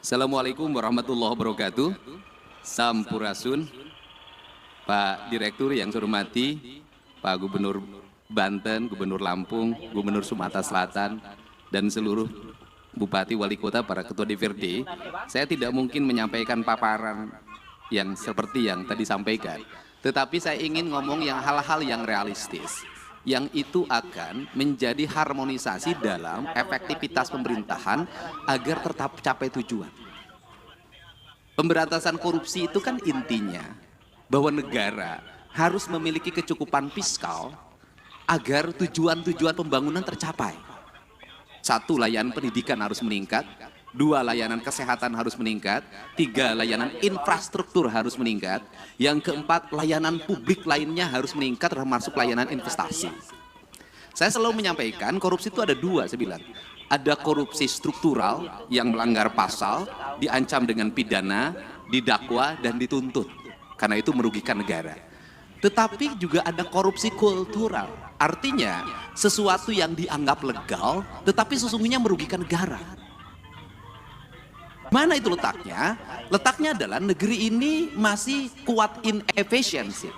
Assalamualaikum warahmatullahi wabarakatuh. Sampurasun, Pak Direktur yang saya hormati, Pak Gubernur Banten, Gubernur Lampung, Gubernur Sumatera Selatan, dan seluruh Bupati, Wali Kota, para Ketua DPRD. Saya tidak mungkin menyampaikan paparan yang seperti yang tadi sampaikan, tetapi saya ingin ngomong yang hal-hal yang realistis, yang itu akan menjadi harmonisasi dalam efektivitas pemerintahan agar tetap capai tujuan. Pemberantasan korupsi itu kan intinya bahwa negara harus memiliki kecukupan fiskal agar tujuan-tujuan pembangunan tercapai. Satu, layanan pendidikan harus meningkat. Dua, layanan kesehatan harus meningkat. Tiga, layanan infrastruktur harus meningkat. Yang keempat, layanan publik lainnya harus meningkat, termasuk layanan investasi. Saya selalu menyampaikan korupsi itu ada dua, saya bilang. Ada korupsi struktural yang melanggar pasal, diancam dengan pidana, didakwa, dan dituntut. Karena itu merugikan negara. Tetapi juga ada korupsi kultural. Artinya sesuatu yang dianggap legal, tetapi sesungguhnya merugikan negara. Mana itu letaknya? Letaknya adalah negeri ini masih kuat inefisiensi.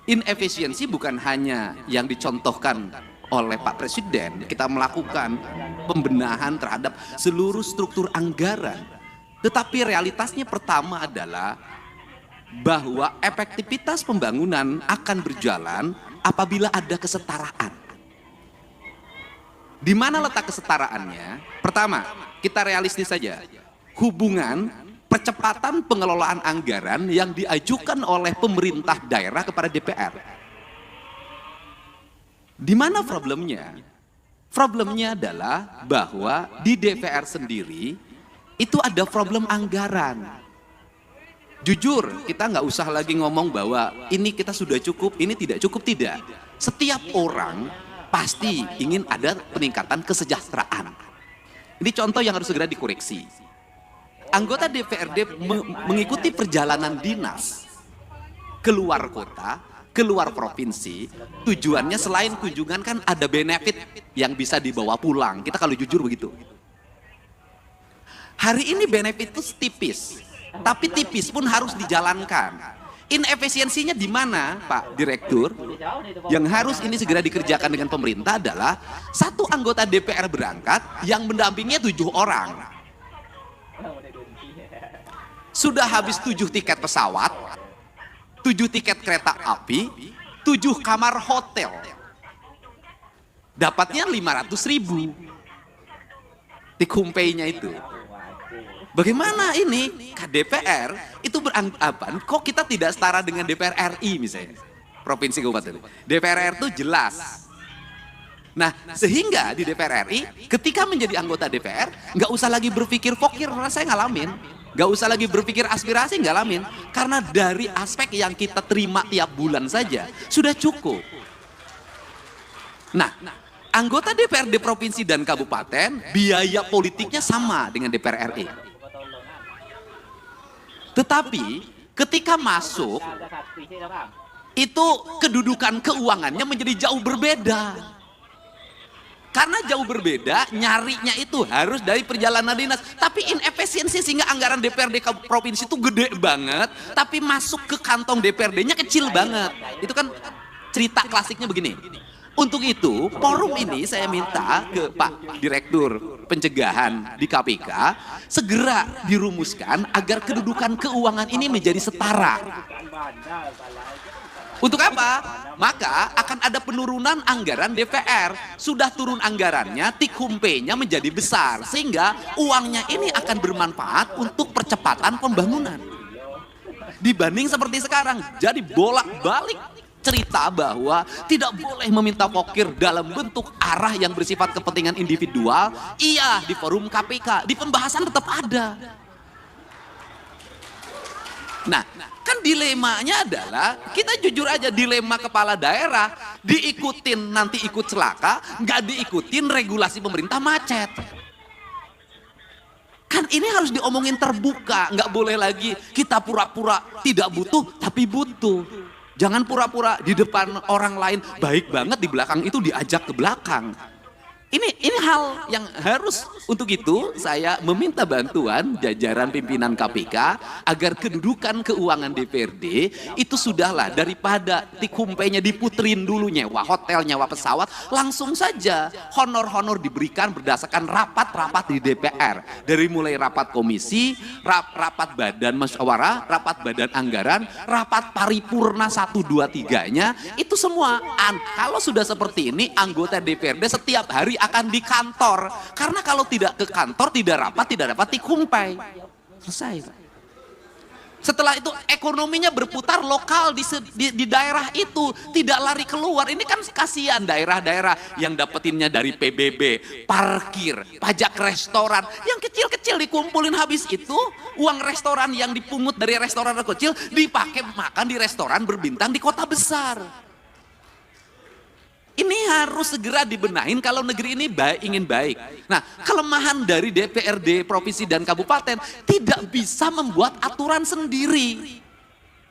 Inefisiensi bukan hanya yang dicontohkan oleh Pak Presiden, kita melakukan pembenahan terhadap seluruh struktur anggaran. Tetapi realitasnya pertama adalah bahwa efektivitas pembangunan akan berjalan apabila ada kesetaraan. Di mana letak kesetaraannya? Pertama, kita realistis saja. Hubungan percepatan pengelolaan anggaran yang diajukan oleh pemerintah daerah kepada DPR. Di mana problemnya? Problemnya adalah bahwa di DPR sendiri itu ada problem anggaran. Jujur, kita nggak usah lagi ngomong bahwa ini kita sudah cukup, ini tidak cukup, tidak. Setiap orang pasti ingin ada peningkatan kesejahteraan. Ini contoh yang harus segera dikoreksi. Anggota DPRD mengikuti perjalanan dinas keluar kota, keluar provinsi, tujuannya selain kunjungan kan ada benefit yang bisa dibawa pulang. Kita kalau jujur begitu. Hari ini benefit itu tipis, tapi tipis pun harus dijalankan. Inefisiensinya di mana, Pak Direktur? Yang harus ini segera dikerjakan dengan pemerintah adalah satu anggota DPR berangkat yang mendampinginya 7 orang. Sudah habis 7 tiket pesawat, 7 tiket kereta api, 7 kamar hotel. Dapatnya 500.000. Tikumpeinya itu. Bagaimana ini? DPR itu beranggapan kok kita tidak setara dengan DPR RI misalnya. Provinsi Kabupaten. DPR RI itu jelas. Nah, sehingga di DPR RI ketika menjadi anggota DPR nggak usah lagi berpikir fokir, saya ngalamin. Nggak usah lagi berpikir aspirasi, ngalamin. Karena dari aspek yang kita terima tiap bulan saja sudah cukup. Nah, anggota DPRD provinsi dan kabupaten biaya politiknya sama dengan DPR RI. Tetapi ketika masuk itu kedudukan keuangannya menjadi jauh berbeda. Karena jauh berbeda, nyarinya itu harus dari perjalanan dinas. Tapi inefisiensi sehingga anggaran DPRD provinsi itu gede banget, tapi masuk ke kantong DPRD-nya kecil banget. Itu kan cerita klasiknya begini. Untuk itu, forum ini saya minta ke Pak Direktur Pencegahan di KPK segera dirumuskan agar kedudukan keuangan ini menjadi setara. Untuk apa? Maka akan ada penurunan anggaran DPR. Sudah turun anggarannya, tikumpeinya menjadi besar. Sehingga uangnya ini akan bermanfaat untuk percepatan pembangunan. Dibanding seperti sekarang. Jadi bolak-balik cerita bahwa tidak boleh meminta pokir dalam bentuk arah yang bersifat kepentingan individual. Iya, di forum KPK, di pembahasan tetap ada. Nah, kan dilemanya adalah, kita jujur aja, dilema kepala daerah, diikutin nanti ikut celaka, nggak diikutin regulasi pemerintah macet. Kan ini harus diomongin terbuka, nggak boleh lagi kita pura-pura tidak butuh, tapi butuh. Jangan pura-pura di depan orang lain baik banget, di belakang itu diajak ke belakang. Ini hal yang harus, untuk itu saya meminta bantuan jajaran pimpinan KPK agar kedudukan keuangan DPRD itu sudahlah, daripada tikumpenya diputerin dulu, nyewa hotel, nyewa pesawat, langsung saja honor-honor diberikan berdasarkan rapat-rapat di DPR, dari mulai rapat komisi, rapat badan musyawarah, rapat badan anggaran, rapat paripurna 1, 2, 3-nya, itu semua. Kalau sudah seperti ini, anggota DPRD setiap hari akan di kantor, karena kalau tidak ke kantor, tidak dapat dikumpai. Selesai. Setelah itu ekonominya berputar lokal di daerah itu, tidak lari keluar. Ini kan kasihan daerah-daerah yang dapetinnya dari PBB, parkir, pajak restoran, yang kecil-kecil dikumpulin, habis itu uang restoran yang dipungut dari restoran kecil dipakai makan di restoran berbintang di kota besar. Ini harus segera dibenahin kalau negeri ini ingin baik. Nah, kelemahan dari DPRD, provinsi dan kabupaten tidak bisa membuat aturan sendiri.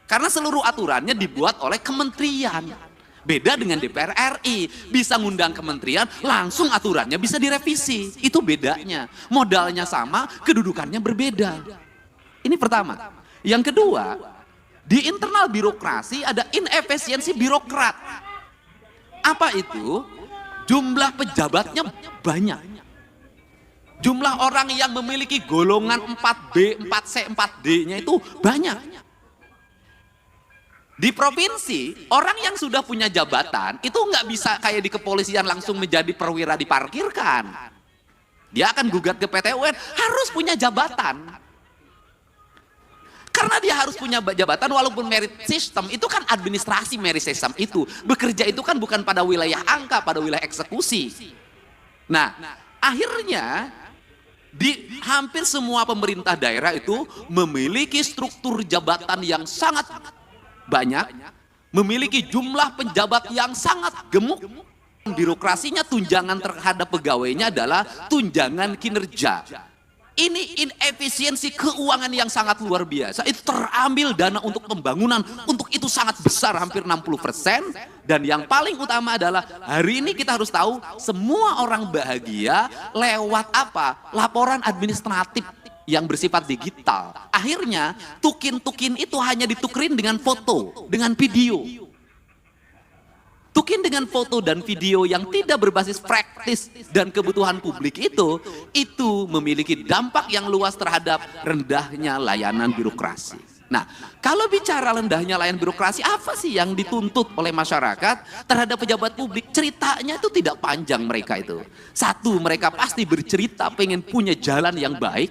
Karena seluruh aturannya dibuat oleh kementerian. Beda dengan DPR RI, bisa ngundang kementerian, langsung aturannya bisa direvisi. Itu bedanya. Modalnya sama, kedudukannya berbeda. Ini pertama. Yang kedua, di internal birokrasi ada inefisiensi birokrat. Apa itu? Jumlah pejabatnya banyak. Jumlah orang yang memiliki golongan 4B, 4C, 4D-nya itu banyak. Di provinsi, orang yang sudah punya jabatan itu nggak bisa kayak di kepolisian langsung menjadi perwira diparkirkan. Dia akan gugat ke PT UN, harus punya jabatan. Karena dia harus punya jabatan, walaupun merit system itu kan administrasi, merit system itu bekerja itu kan bukan pada wilayah angka, pada wilayah eksekusi. Nah, akhirnya di hampir semua pemerintah daerah itu memiliki struktur jabatan yang sangat banyak, memiliki jumlah penjabat yang sangat gemuk. Birokrasinya, tunjangan terhadap pegawainya adalah tunjangan kinerja. Ini inefisiensi keuangan yang sangat luar biasa. Itu terambil dana untuk pembangunan, untuk itu sangat besar, hampir 60%. Dan yang paling utama adalah hari ini kita harus tahu semua orang bahagia lewat apa? Laporan administratif yang bersifat digital. Akhirnya tukin-tukin itu hanya ditukerin dengan foto, dengan video. Tukin dengan foto dan video yang tidak berbasis praktis dan kebutuhan publik itu memiliki dampak yang luas terhadap rendahnya layanan birokrasi. Nah, kalau bicara rendahnya layanan birokrasi, apa sih yang dituntut oleh masyarakat terhadap pejabat publik? Ceritanya itu tidak panjang mereka itu. Satu, mereka pasti bercerita pengen punya jalan yang baik.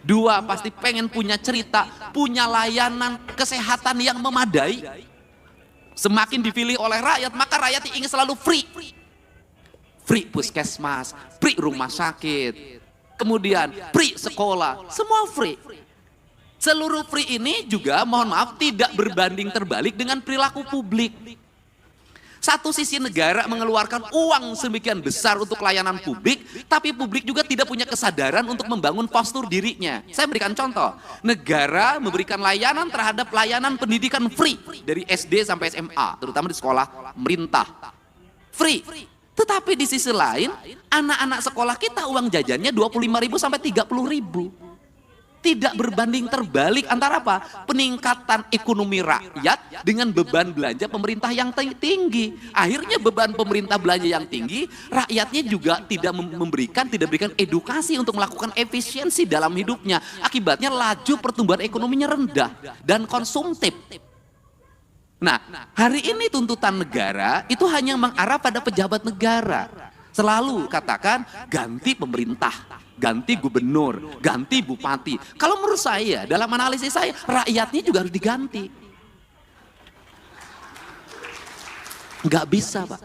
Dua, pasti pengen punya cerita, punya layanan kesehatan yang memadai. Semakin dipilih oleh rakyat, maka rakyat ingin selalu free. Free puskesmas, free rumah sakit, kemudian free sekolah, semua free. Seluruh free ini juga, mohon maaf, tidak berbanding terbalik dengan perilaku publik. Satu sisi negara mengeluarkan uang sedemikian besar untuk layanan publik, tapi publik juga tidak punya kesadaran untuk membangun postur dirinya. Saya berikan contoh, negara memberikan layanan terhadap layanan pendidikan free dari SD sampai SMA, terutama di sekolah pemerintah. Free. Tetapi di sisi lain, anak-anak sekolah kita uang jajannya 25.000 sampai 30.000. Tidak berbanding terbalik antara apa? Peningkatan ekonomi rakyat dengan beban belanja pemerintah yang tinggi. Akhirnya beban pemerintah belanja yang tinggi, rakyatnya juga tidak memberikan edukasi untuk melakukan efisiensi dalam hidupnya. Akibatnya laju pertumbuhan ekonominya rendah dan konsumtif. Nah, hari ini tuntutan negara itu hanya mengarah pada pejabat negara. Selalu katakan ganti pemerintah, ganti gubernur, ganti bupati. Kalau menurut saya, dalam analisis saya, rakyatnya juga harus diganti. Nggak bisa, Pak.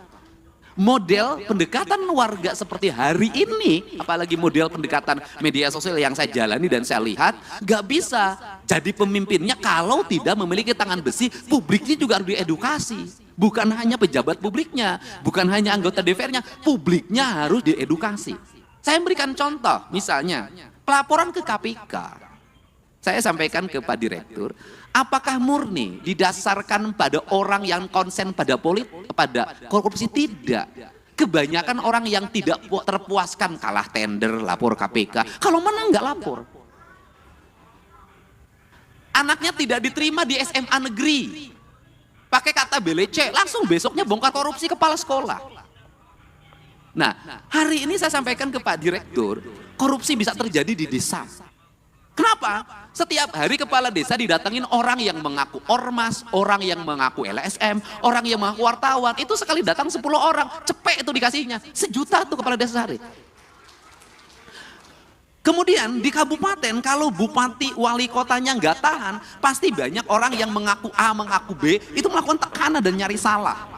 Model pendekatan warga seperti hari ini, apalagi model pendekatan media sosial yang saya jalani dan saya lihat, nggak bisa jadi pemimpinnya kalau tidak memiliki tangan besi. Publiknya juga harus diedukasi. Bukan hanya pejabat publiknya, bukan hanya anggota DPR-nya, publiknya harus diedukasi. Saya memberikan contoh, misalnya pelaporan ke KPK. Saya sampaikan ke Pak Direktur, apakah murni didasarkan pada orang yang konsen pada politik, pada korupsi? Tidak. Kebanyakan orang yang tidak terpuaskan kalah tender, lapor KPK. Kalau menang nggak lapor. Anaknya tidak diterima di SMA negeri. Pakai kata belece, langsung besoknya bongkar korupsi kepala sekolah. Nah, hari ini saya sampaikan ke Pak Direktur, korupsi bisa terjadi di desa. Kenapa? Setiap hari kepala desa didatengin orang yang mengaku ormas, orang yang mengaku LSM, orang yang mengaku wartawan. Itu sekali datang 10 orang, cepet itu dikasihnya. 1 juta tuh kepala desa sehari. Kemudian di kabupaten kalau bupati wali kotanya nggak tahan, pasti banyak orang yang mengaku A, mengaku B, itu melakukan tekanan dan nyari salah.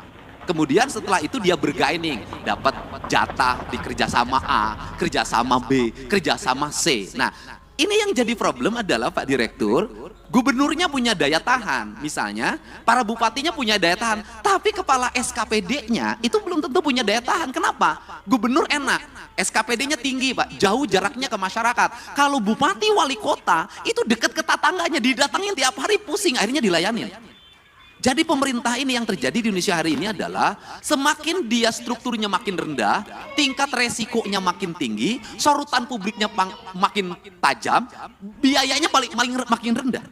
Kemudian setelah itu dia bergaining, dapat jatah di kerjasama A, kerjasama B, kerjasama C. Nah, ini yang jadi problem adalah Pak Direktur, gubernurnya punya daya tahan, misalnya para bupatinya punya daya tahan, tapi kepala SKPD-nya itu belum tentu punya daya tahan. Kenapa? Gubernur enak, SKPD-nya tinggi Pak, jauh jaraknya ke masyarakat. Kalau bupati wali kota itu dekat ke tetangganya, didatangin tiap hari, pusing, akhirnya dilayanin. Jadi pemerintah ini yang terjadi di Indonesia hari ini adalah semakin dia strukturnya makin rendah, tingkat resikonya makin tinggi, sorotan publiknya makin tajam, biayanya makin rendah.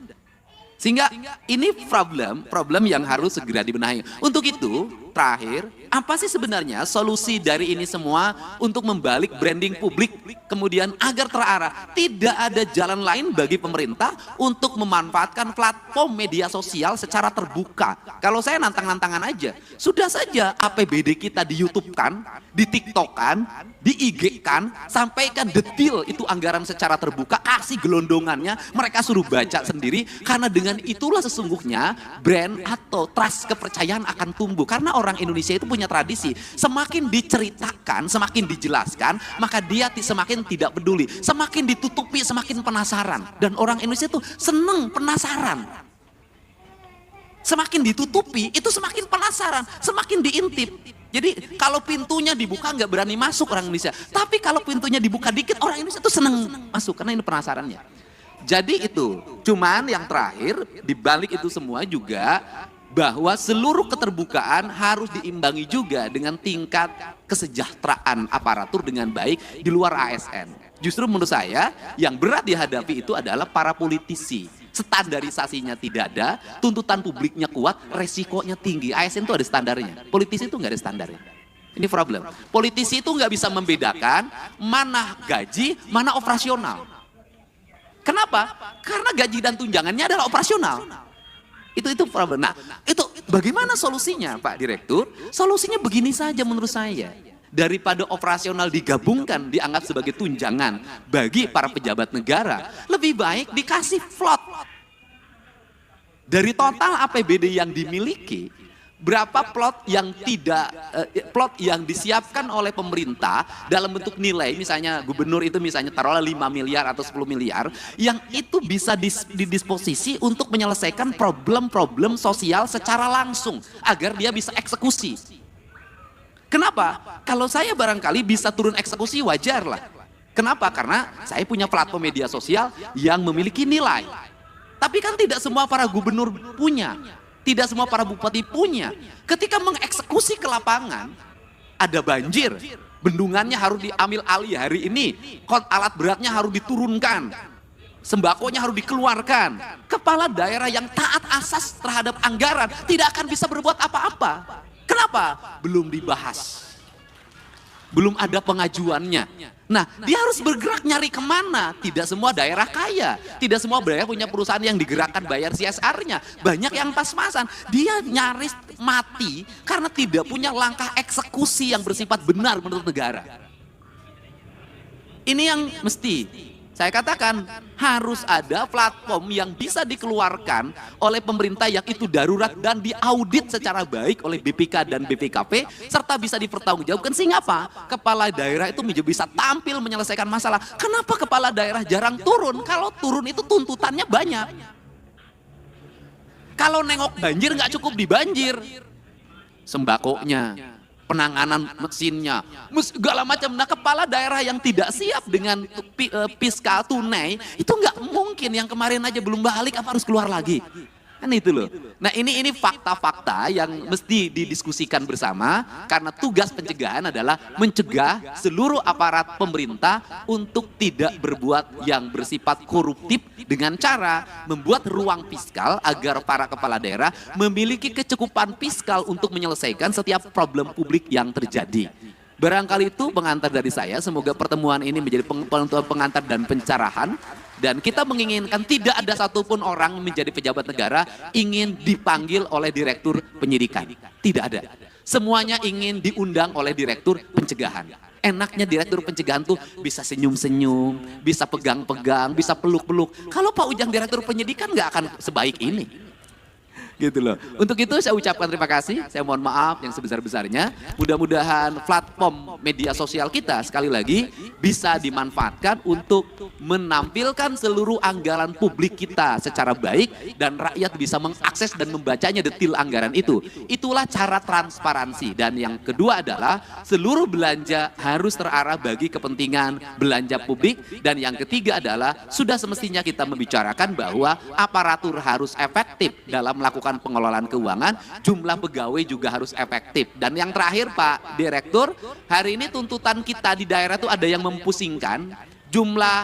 Sehingga ini problem yang harus segera dibenahi. Untuk itu, terakhir, apa sih sebenarnya solusi dari ini semua untuk membalik branding publik, kemudian agar terarah? Tidak ada jalan lain bagi pemerintah untuk memanfaatkan platform media sosial secara terbuka. Kalau saya nantang-nantangan aja, sudah saja APBD kita di YouTube kan, di TikTok kan, di IG kan, sampaikan detail itu anggaran secara terbuka, kasih gelondongannya, mereka suruh baca sendiri, karena dengan itulah sesungguhnya brand atau trust kepercayaan akan tumbuh. Karena orang Indonesia itu punya tradisi, semakin diceritakan, semakin dijelaskan, maka dia semakin tidak peduli, semakin ditutupi, semakin penasaran. Dan orang Indonesia itu seneng penasaran. Semakin ditutupi, itu semakin penasaran, semakin diintip. Jadi kalau pintunya dibuka nggak berani masuk orang Indonesia. Tapi kalau pintunya dibuka dikit, orang Indonesia itu seneng masuk, karena ini penasarannya. Jadi itu, cuman yang terakhir, dibalik itu semua juga, bahwa seluruh keterbukaan harus diimbangi juga dengan tingkat kesejahteraan aparatur dengan baik di luar ASN. Justru menurut saya yang berat dihadapi itu adalah para politisi. Standarisasinya tidak ada, tuntutan publiknya kuat, resikonya tinggi. ASN itu ada standarnya, politisi itu nggak ada standarnya. Ini problem. Politisi itu nggak bisa membedakan mana gaji, mana operasional. Kenapa? Karena gaji dan tunjangannya adalah operasional. Itu problem. Nah, itu bagaimana solusinya, Pak Direktur? Solusinya begini saja menurut saya. Daripada operasional digabungkan, dianggap sebagai tunjangan bagi para pejabat negara, lebih baik dikasih slot. Dari total APBD yang dimiliki, berapa plot yang disiapkan oleh pemerintah dalam bentuk nilai, misalnya gubernur itu misalnya taruhlah 5 miliar atau 10 miliar, yang itu bisa didisposisi untuk menyelesaikan problem-problem sosial secara langsung agar dia bisa eksekusi. Kenapa? Kalau saya barangkali bisa turun eksekusi, wajar lah. Kenapa? Karena saya punya platform media sosial yang memiliki nilai. Tapi kan tidak semua para gubernur punya. Tidak semua para bupati punya. Ketika mengeksekusi ke lapangan, ada banjir, bendungannya harus diambil alih hari ini, alat beratnya harus diturunkan, sembakonya harus dikeluarkan. Kepala daerah yang taat asas terhadap anggaran tidak akan bisa berbuat apa-apa. Kenapa? Belum dibahas. Belum ada pengajuannya. Nah, dia harus bergerak nyari kemana? Tidak semua daerah kaya. Tidak semua daerah punya perusahaan yang digerakkan bayar CSR-nya. Banyak yang pas-pasan. Dia nyaris mati karena tidak punya langkah eksekusi yang bersifat benar menurut negara. Ini yang mesti saya katakan, harus ada platform yang bisa dikeluarkan oleh pemerintah yang itu darurat dan diaudit secara baik oleh BPK dan BPKP, serta bisa dipertanggungjawabkan. Sehingga apa? Kepala daerah itu bisa tampil menyelesaikan masalah. Kenapa kepala daerah jarang turun? Kalau turun itu tuntutannya banyak. Kalau nengok banjir nggak cukup di banjir, sembakonya, penanganan mesinnya, segala macam. Nah, kepala daerah yang tidak siap dengan fiskal tunai itu nggak mungkin. Yang kemarin aja belum balik, apa harus keluar lagi? Kan itu loh. Nah ini fakta-fakta yang mesti didiskusikan bersama karena tugas pencegahan adalah mencegah seluruh aparat pemerintah untuk tidak berbuat yang bersifat koruptif dengan cara membuat ruang fiskal agar para kepala daerah memiliki kecukupan fiskal untuk menyelesaikan setiap problem publik yang terjadi. Barangkali itu pengantar dari saya, semoga pertemuan ini menjadi pengantar dan pencerahan. Dan kita menginginkan tidak ada satupun orang menjadi pejabat negara ingin dipanggil oleh direktur penyidikan. Tidak ada. Semuanya ingin diundang oleh direktur pencegahan. Enaknya direktur pencegahan tuh bisa senyum-senyum, bisa pegang-pegang, bisa peluk-peluk. Kalau Pak Ujang direktur penyidikan nggak akan sebaik ini. Gitu loh. Untuk itu saya ucapkan terima kasih, saya mohon maaf yang sebesar-besarnya. Mudah-mudahan platform media sosial kita sekali lagi bisa dimanfaatkan untuk menampilkan seluruh anggaran publik kita secara baik dan rakyat bisa mengakses dan membacanya detail anggaran itu. Itulah cara transparansi. Dan yang kedua adalah seluruh belanja harus terarah bagi kepentingan belanja publik. Dan yang ketiga adalah sudah semestinya kita membicarakan bahwa aparatur harus efektif dalam melakukan pengelolaan keuangan, jumlah pegawai juga harus efektif. Dan yang terakhir Pak Direktur, hari ini tuntutan kita di daerah itu ada yang mempusingkan, jumlah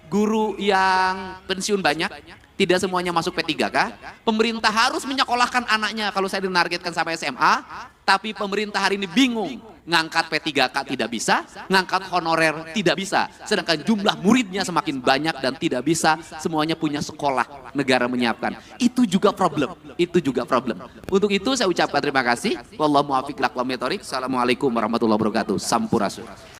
guru yang pensiun banyak, tidak semuanya masuk P3K, pemerintah harus menyekolahkan anaknya kalau saya dinargetkan sampai SMA, tapi pemerintah hari ini bingung, ngangkat P3K tidak bisa, ngangkat honorer tidak bisa, sedangkan jumlah muridnya semakin banyak dan tidak bisa semuanya punya sekolah negara menyiapkan. Itu juga problem, itu juga problem. Untuk itu saya ucapkan terima kasih. Wallahu muwaffiq ila aqwamit thoriq. Assalamualaikum warahmatullahi wabarakatuh. Sampurasun.